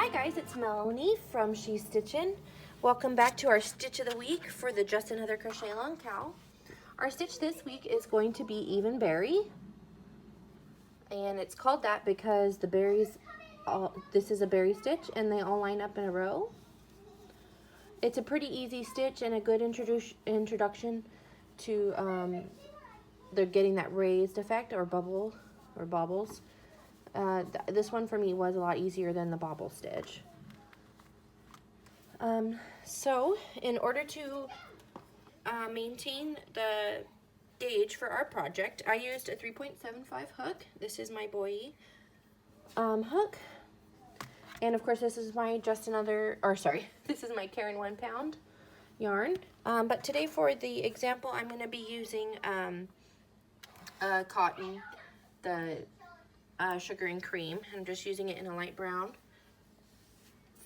Hi guys, it's Melanie from She's Stitchin'. Welcome back to our Stitch of the Week for the Justin Heather Crochet Along Cow. Our stitch this week is going to be Even Berry. And it's called that because the berries, this is a berry stitch and they all line up in a row. It's a pretty easy stitch and a good introduction to they're getting that raised effect or bubble or bobbles. This one for me was a lot easier than the bobble stitch. So in order to maintain the gauge for our project, I used a 3.75 hook. This is my boy hook. And of course this is my this is my Karen 1 pound yarn. But today for the example, I'm going to be using cotton, the sugar and cream. I'm just using it in a light brown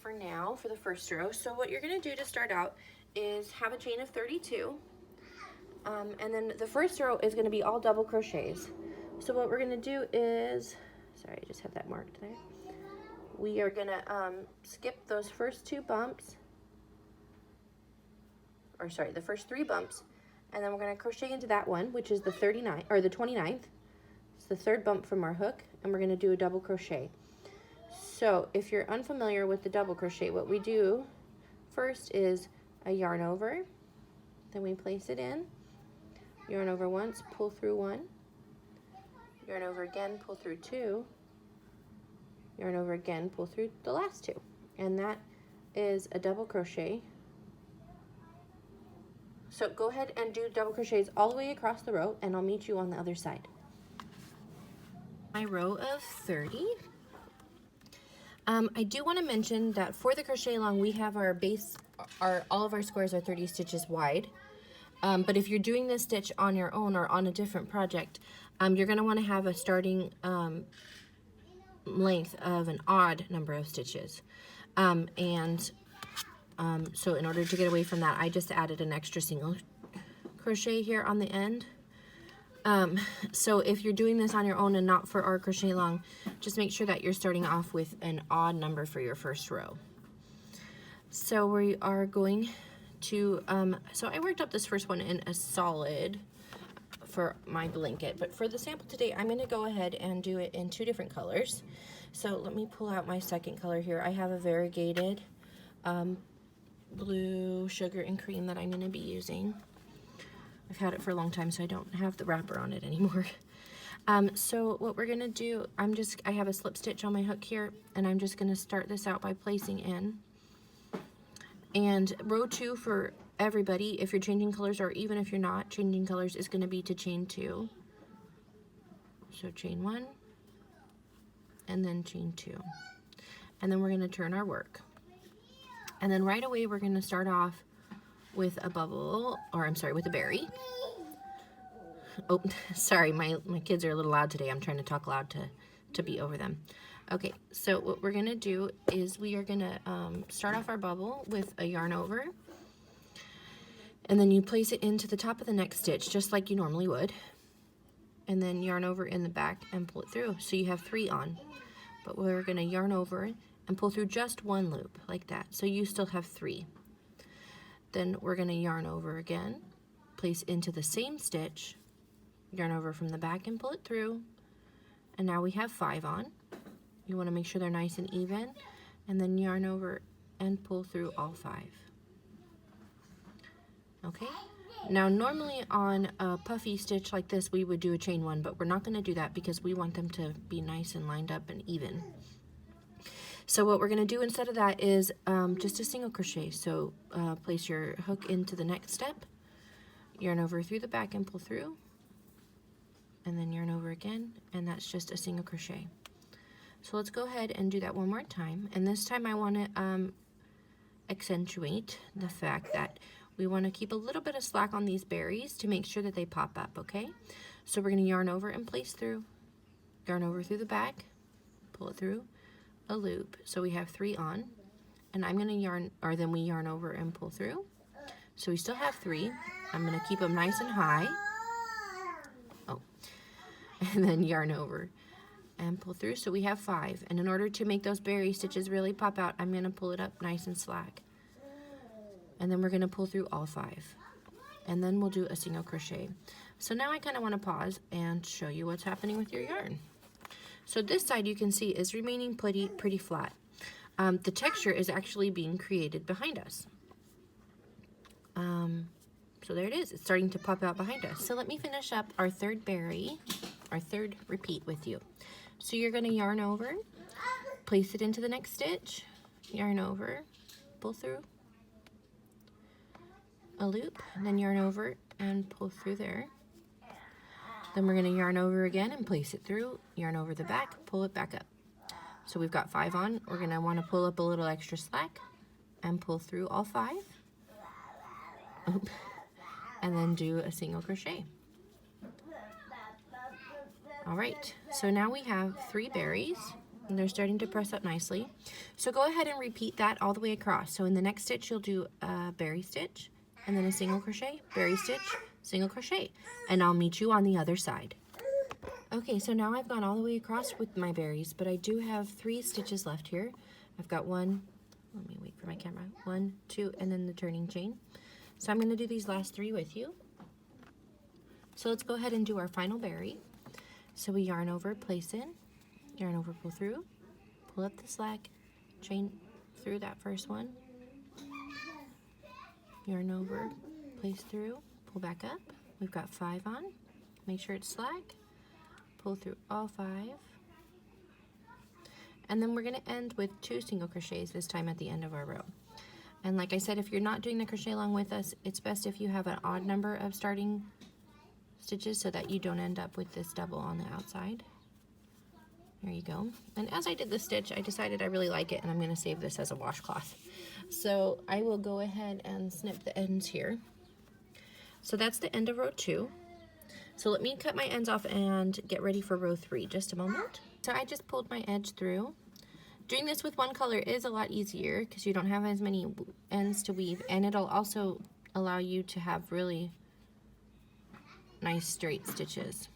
for now for the first row. So what you're going to do to start out is have a chain of 32, and then the first row is going to be all double crochets. So what we're going to do is, sorry, I just have that marked there. We are going to skip those first two bumps, or sorry, the first 3 bumps, and then we're going to crochet into that one, which is the 39 or the 29th. It's the 3rd bump from our hook, and we're going to do a double crochet. So if you're unfamiliar with the double crochet, what we do first is a yarn over, then we place it in, yarn over once, pull through 1, yarn over again, pull through 2, yarn over again, pull through the last 2, and that is a double crochet. So go ahead and do double crochets all the way across the row, and I'll meet you on the other side. My row of 30. I do want to mention that for the crochet along, we have our base, all of our squares are 30 stitches wide. But if you're doing this stitch on your own or on a different project, you're going to want to have a starting length of an odd number of stitches. So in order to get away from that, I just added an extra single crochet here on the end. So if you're doing this on your own and not for our crochet along, just make sure that you're starting off with an odd number for your first row. So we are going to, so I worked up this first one in a solid for my blanket, but for the sample today, I'm going to go ahead and do it in 2 different colors. So let me pull out my second color here. I have a variegated blue sugar and cream that I'm going to be using. I've had it for a long time, so I don't have the wrapper on it anymore. So what we're gonna do, I have a slip stitch on my hook here, and I'm just gonna start this out by placing in. And row 2 for everybody, if you're changing colors or even if you're not changing colors, is gonna be to chain 2. So chain 1, and then chain 2. And then we're gonna turn our work. And then right away, we're gonna start off with a bubble, or I'm sorry, with a berry. Oh, sorry, my kids are a little loud today. I'm trying to talk loud to be over them. Okay, so what we're gonna do is we are gonna start off our bubble with a yarn over, and then you place it into the top of the next stitch, just like you normally would, and then yarn over in the back and pull it through. So you have 3 on, but we're gonna yarn over and pull through just 1 loop, like that. So you still have 3. Then we're going to yarn over again, place into the same stitch, yarn over from the back and pull it through, and now we have 5 on. You want to make sure they're nice and even, and then yarn over and pull through all 5. Okay, now normally on a puffy stitch like this we would do a chain 1, but we're not going to do that because we want them to be nice and lined up and even. So what we're going to do instead of that is just a single crochet. So place your hook into the next step, yarn over through the back and pull through, and then yarn over again, and that's just a single crochet. So let's go ahead and do that one more time, and this time I want to accentuate the fact that we want to keep a little bit of slack on these berries to make sure that they pop up, okay? So we're going to yarn over and place through, yarn over through the back, pull it through, a loop, so we have 3 on, and I'm going to yarn, or then we yarn over and pull through, so we still have 3. I'm going to keep them nice and high, and then yarn over and pull through. So we have 5, and in order to make those berry stitches really pop out, I'm going to pull it up nice and slack, and then we're going to pull through all 5, and then we'll do a single crochet. So now I kind of want to pause and show you what's happening with your yarn. So this side you can see is remaining pretty flat. The texture is actually being created behind us. So there it is. It's starting to pop out behind us. So let me finish up our third berry, our third repeat with you. So you're going to yarn over, place it into the next stitch, yarn over, pull through a loop, and then yarn over and pull through there. Then we're going to yarn over again and place it through, yarn over the back, pull it back up. So we've got 5 on. We're going to want to pull up a little extra slack and pull through all 5. And then do a single crochet. All right, so now we have 3 berries, and they're starting to press up nicely. So go ahead and repeat that all the way across. So in the next stitch, you'll do a berry stitch, and then a single crochet, berry stitch, single crochet, and I'll meet you on the other side. Okay, so now I've gone all the way across with my berries, but I do have 3 stitches left here. I've got 1, let me wait for my camera, 1, 2, and then the turning chain. So I'm going to do these last 3 with you. So let's go ahead and do our final berry. So we yarn over, place in, yarn over, pull through, pull up the slack, chain through that first one, yarn over, place through, pull back up. We've got 5 on, make sure it's slack, pull through all 5, and then we're going to end with 2 single crochets this time at the end of our row. And like I said, if you're not doing the crochet along with us, it's best if you have an odd number of starting stitches so that you don't end up with this double on the outside. There you go. And as I did this stitch, I decided I really like it, and I'm going to save this as a washcloth. So I will go ahead and snip the ends here. So that's the end of row 2. So let me cut my ends off and get ready for row 3. Just a moment. So I just pulled my edge through. Doing this with one color is a lot easier because you don't have as many ends to weave, and it'll also allow you to have really nice straight stitches.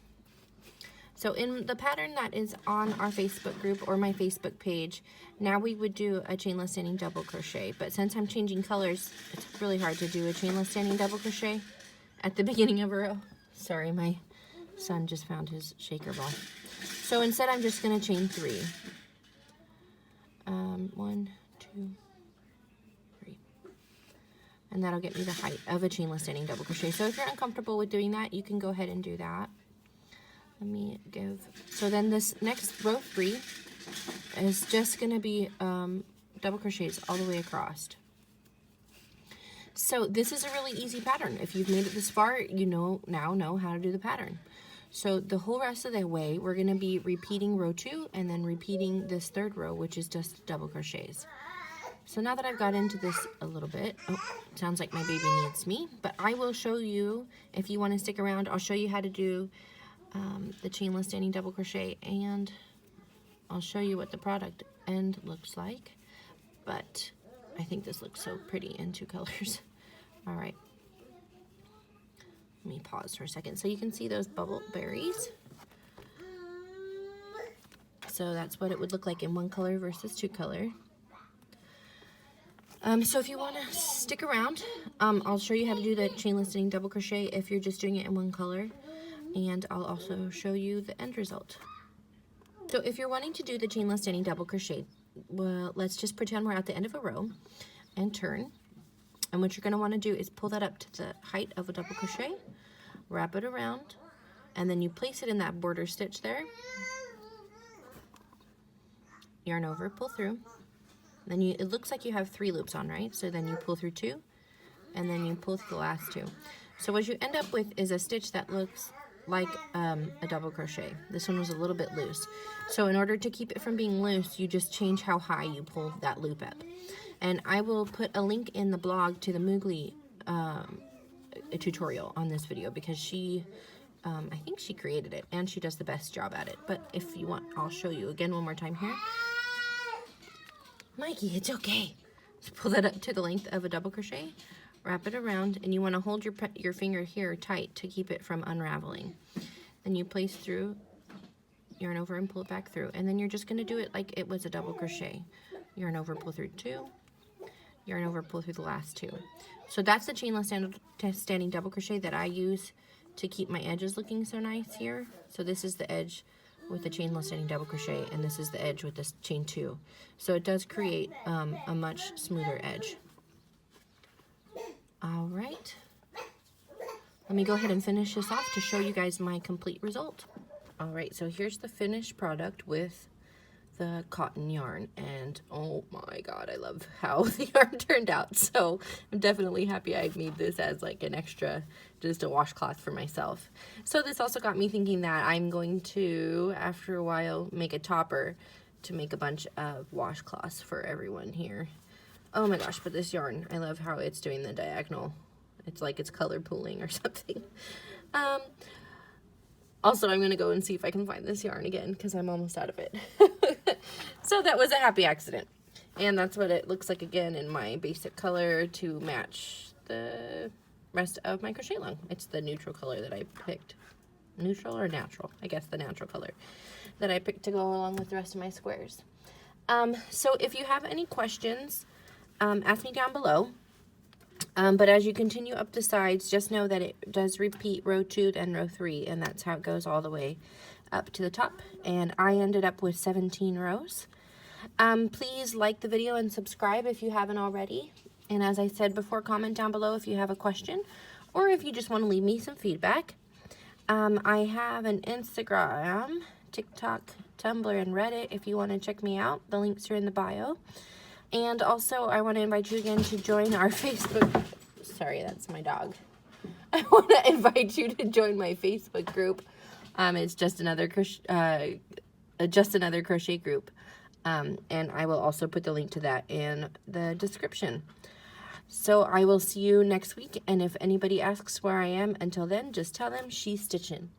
So in the pattern that is on our Facebook group or my Facebook page, now we would do a chainless standing double crochet, but since I'm changing colors, it's really hard to do a chainless standing double crochet at the beginning of a row. Sorry, my son just found his shaker ball. So instead I'm just going to chain 3. 1, 2, 3. And that'll get me the height of a chainless standing double crochet. So if you're uncomfortable with doing that, you can go ahead and do that. Let me give, so then this next row 3 is just going to be double crochets all the way across. So this is a really easy pattern. If you've made it this far, you now know how to do the pattern. So the whole rest of the way, we're going to be repeating row 2 and then repeating this 3rd row, which is just double crochets. So now that I've got into this a little bit, oh, sounds like my baby needs me, but I will show you, if you want to stick around, I'll show you how to do the chainless standing double crochet, and I'll show you what the product end looks like. But I think this looks so pretty in 2 colors. All right. Let me pause for a second so you can see those bubble berries. So that's what it would look like in 1 color versus 2 color. So if you want to stick around, I'll show you how to do the chainless standing double crochet if you're just doing it in 1 color, and I'll also show you the end result. So if you're wanting to do the chainless standing double crochet, well, let's just pretend we're at the end of a row and turn. And what you're going to want to do is pull that up to the height of a double crochet, wrap it around, and then you place it in that border stitch there. Yarn over, pull through. Then it looks like you have 3 loops on, right? So then you pull through 2, and then you pull through the last 2. So what you end up with is a stitch that looks like a double crochet. This one was a little bit loose. So in order to keep it from being loose, you just change how high you pull that loop up. And I will put a link in the blog to the Moogly tutorial on this video, because she, I think she created it, and she does the best job at it. But if you want, I'll show you again one more time here. Mikey, it's okay. So pull that up to the length of a double crochet, wrap it around, and you want to hold your finger here tight to keep it from unraveling. Then you place through yarn over and pull it back through, and then you're just going to do it like it was a double crochet. Yarn over, pull through 2, yarn over, pull through the last 2. So that's the chainless standing double crochet that I use to keep my edges looking so nice here. So this is the edge with the chainless standing double crochet, and this is the edge with this chain 2. So it does create a much smoother edge. All right, let me go ahead and finish this off to show you guys my complete result. All right, so here's the finished product with the cotton yarn, and oh my god, I love how the yarn turned out. So I'm definitely happy I made this as like an extra, just a washcloth for myself. So this also got me thinking that I'm going to, after a while, make a topper to make a bunch of washcloths for everyone here. Oh my gosh, but this yarn, I love how it's doing the diagonal. It's like it's color pooling or something. Also, I'm going to go and see if I can find this yarn again because I'm almost out of it. So that was a happy accident. And that's what it looks like again in my basic color to match the rest of my crochet along. It's the neutral color that I picked. Neutral or natural? I guess the natural color that I picked to go along with the rest of my squares. So if you have any questions, ask me down below. But as you continue up the sides, just know that it does repeat row 2 and row 3, and that's how it goes all the way up to the top. And I ended up with 17 rows. Please like the video and subscribe if you haven't already. And as I said before, comment down below if you have a question or if you just want to leave me some feedback. I have an Instagram, TikTok, Tumblr, and Reddit if you want to check me out. The links are in the bio. And also, I want to invite you again to join our Facebook. Sorry, that's my dog. I want to invite you to join my Facebook group. It's just another crochet group. And I will also put the link to that in the description. So I will see you next week. And if anybody asks where I am, until then, just tell them she's stitching.